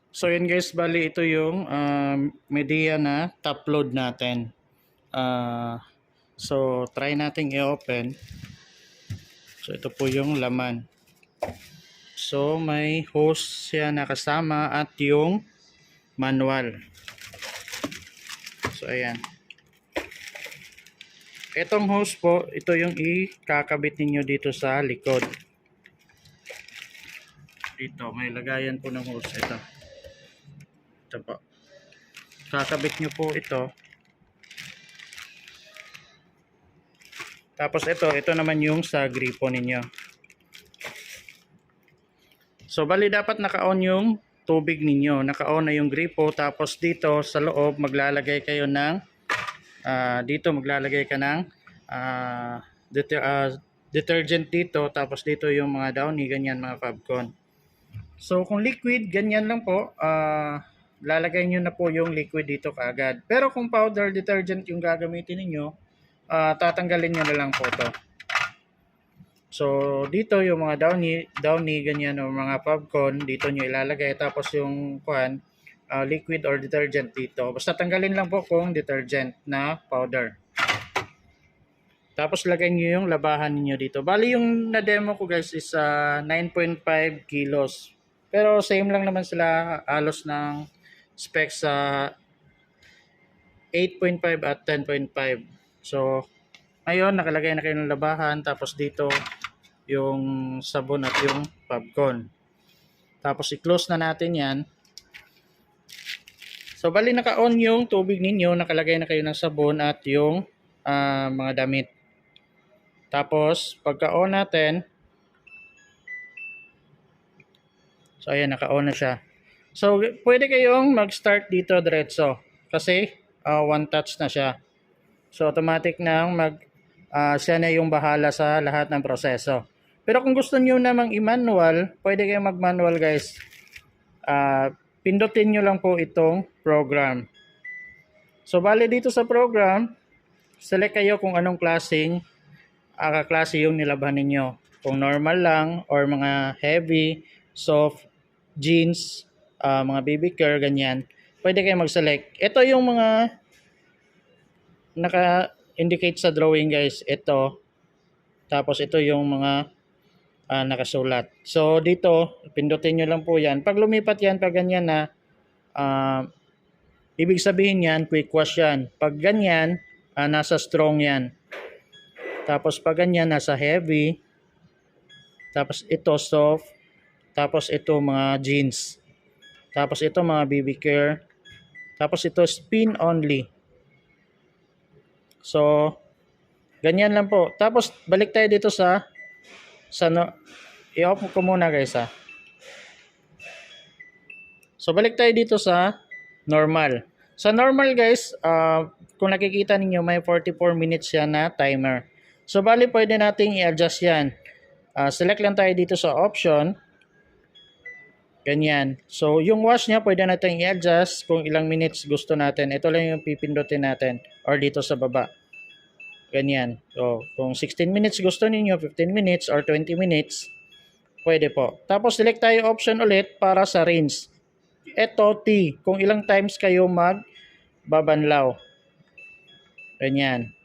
So yun guys, bali ito yung media na top load natin. So try nating i-open. So ito po yung laman. So may hose siya nakasama at yung manual. So ayan. Itong hose po, ito yung ikakabit ninyo dito sa likod. Dito, may lagayan po ng hose. Ito po. Kakabit nyo po ito. Tapos ito naman yung sa gripo ninyo. So bali dapat naka-on yung tubig ninyo. Naka-on na yung gripo. Tapos dito sa loob maglalagay kayo ng dito maglalagay ka ng detergent dito. Tapos dito yung mga downy, ganyan mga Fabcon. So kung liquid, ganyan lang po. Lalagay nyo na po yung liquid dito kaagad. Pero kung powder detergent yung gagamitin ninyo, tatanggalin nyo na lang po to. So dito yung mga downy ganyan o mga popcorn dito nyo ilalagay, tapos yung liquid or detergent dito. Basta tanggalin lang po kung detergent na powder. Tapos lagay nyo yung labahan niyo dito. Bali yung na-demo ko guys is 9.5 kilos. Pero same lang naman sila halos ng specs sa 8.5 at 10.5. So ngayon nakalagay na kayo ng labahan, tapos dito yung sabon at yung popcorn. Tapos i-close na natin yan. So bali naka-on yung tubig ninyo, nakalagay na kayo ng sabon at yung mga damit. Tapos pagka-on natin, so ayan, naka-on na siya. So pwede kayong mag-start dito diretso kasi one touch na siya. So automatic nang siya na yung bahala sa lahat ng proseso. Pero kung gusto niyo namang i-manual, pwede kayong mag-manual guys. Pindutin nyo lang po itong program. So bali dito sa program, select kayo kung anong klase yung nilabhan ninyo. Kung normal lang or mga heavy, soft, jeans, mga baby care, ganyan. Pwede kayong mag-select. Ito yung mga naka-indicate sa drawing guys. Ito. Tapos ito yung mga nakasulat. So dito, pindutin nyo lang po yan. Pag lumipat yan, pag ganyan na, ibig sabihin yan, quick wash yan. Pag ganyan, nasa strong yan. Tapos pag ganyan, nasa heavy. Tapos ito soft. Tapos ito mga jeans. Tapos ito mga baby care. Tapos ito spin only. So, ganyan lang po. Tapos balik tayo dito i-off ko muna guys ha. So balik tayo dito sa normal. Sa normal guys, kung nakikita ninyo may 44 minutes yan na timer. So bali pwede nating i-adjust yan. Select lang tayo dito sa option. Ganyan. So yung wash niya pwede nating i-adjust kung ilang minutes gusto natin. Ito lang yung pipindutin natin or dito sa baba. Ganyan. So kung 16 minutes gusto niyo, 15 minutes or 20 minutes, pwede po. Tapos select tayo option ulit para sa rinse. Ito T, kung ilang times kayo magbabanlaw. Ganyan.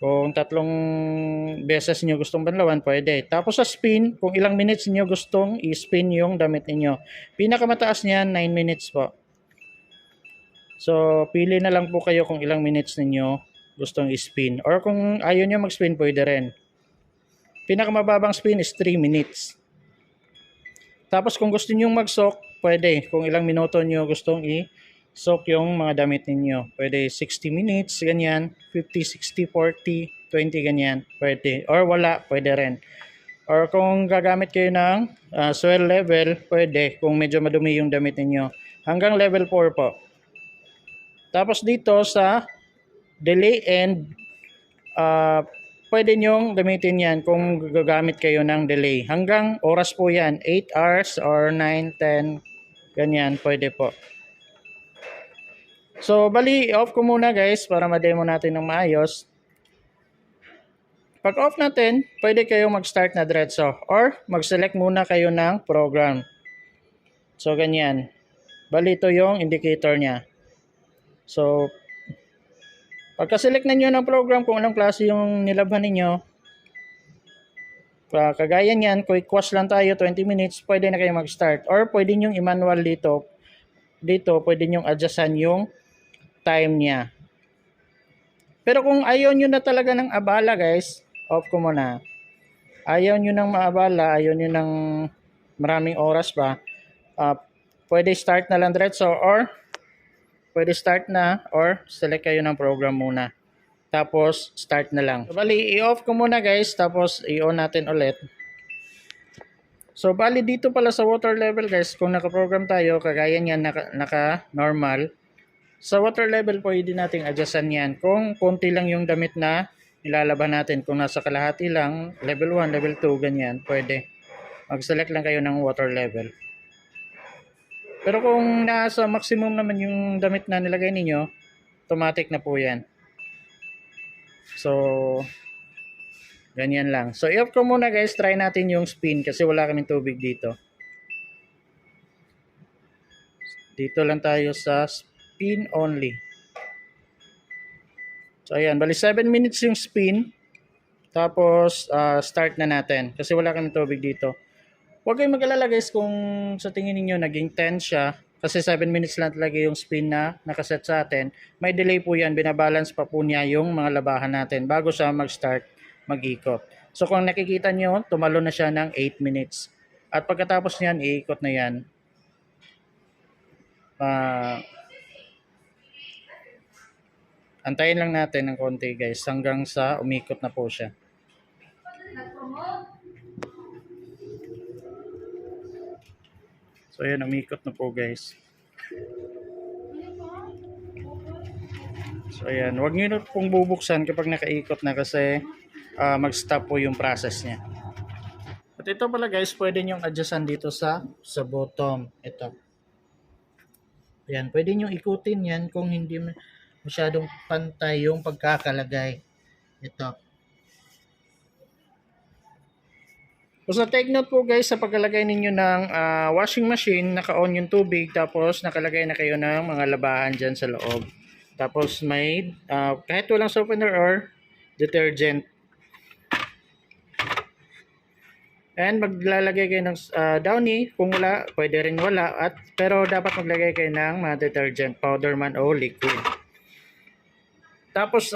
Kung 3 beses niyo gustong banlawan, pwede. Tapos sa spin, kung ilang minutes niyo gustong i-spin yung damit niyo. Pinakamataas niyan 9 minutes po. So pili na lang po kayo kung ilang minutes niyo gustong i-spin. Or kung ayaw niyo mag-spin, pwede rin. Pinakamababang spin is 3 minutes. Tapos kung gusto niyo mag-soak, pwede. Kung ilang minuto niyo gustong i-soak yung mga damit ninyo. Pwede 60 minutes, ganyan. 50, 60, 40, 20, ganyan. Pwede. Or wala, pwede rin. Or kung gagamit kayo ng swell level, pwede. Kung medyo madumi yung damit ninyo. Hanggang level 4 po. Tapos dito sa delay and pwede nyong gamitin yan kung gagamit kayo ng delay. Hanggang oras po yan. 8 hours or 9, 10. Ganyan. Pwede po. So, bali, off ko muna guys para ma-demo natin ng maayos. Pag off natin, pwede kayong mag-start na diretso or mag-select muna kayo ng program. So, ganyan. Bali ito yung indicator niya. So, pagka-select na nyo ng program kung anong klase yung nilabhan ninyo, kagaya niyan, quick wash lang tayo, 20 minutes, pwede na kayo mag-start. Or pwede nyo i-manual dito, pwede nyo adjustan yung time niya. Pero kung ayaw nyo na talaga ng abala guys, off ko muna. Ayaw nyo ng maabala, ayaw nyo ng maraming oras pa, pwede start na lang diretso or pwede start na or select kayo ng program muna. Tapos start na lang. So, bali i-off ko muna guys, tapos i-on natin ulit. So bali dito pala sa water level guys, kung naka-program tayo, kagaya niyan naka-normal. Sa water level pwede nating adjustan yan. Kung konti lang yung damit na ilalaban natin, kung nasa kalahati lang, level 1, level 2, ganyan, pwede. Mag-select lang kayo ng water level. Pero kung nasa maximum naman yung damit na nilagay ninyo, automatic na po yan. So, ganyan lang. So, i-off ko muna guys. Try natin yung spin kasi wala kaming tubig dito. Dito lang tayo sa spin only. So, ayan. Bali 7 minutes yung spin. Tapos, start na natin kasi wala kaming tubig dito. Huwag kayong mag-alala guys kung sa tingin niyo naging 10 siya. Kasi 7 minutes lang talaga yung spin na nakaset sa atin. May delay po yan. Binabalance pa po niya yung mga labahan natin bago siya mag-start mag-ikot. So kung nakikita nyo, tumalo na siya ng 8 minutes. At pagkatapos niyan, iikot na yan. Antayin lang natin ng konti guys hanggang sa umikot na po siya. So ayan, umikot na po guys. So ayan, huwag nyo na pong bubuksan kapag nakaikot na kasi mag-stop po yung process niya. At ito pala guys, pwede nyo adjustan dito sa bottom. Ito. Ayan, pwede nyo ikutin yan kung hindi masyadong pantay yung pagkakalagay. Ito. So take note po guys sa pagkalagay ninyo ng washing machine, naka-on yung tubig tapos nakalagay na kayo ng mga labahan dyan sa loob. Tapos may kahit walang softener or detergent. And maglalagay kayo ng downy, kung wala, pwede rin wala, pero dapat maglagay kayo ng mga detergent, powder man o liquid. Tapos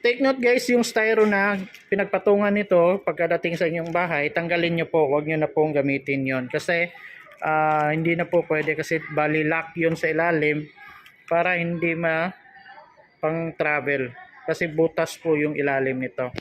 take note guys, yung styro na pinagpatungan nito pagkadating sa inyong bahay, tanggalin nyo po, huwag nyo na pong gamitin yon kasi hindi na po pwede kasi bali lock yun sa ilalim para hindi pang travel kasi butas po yung ilalim nito.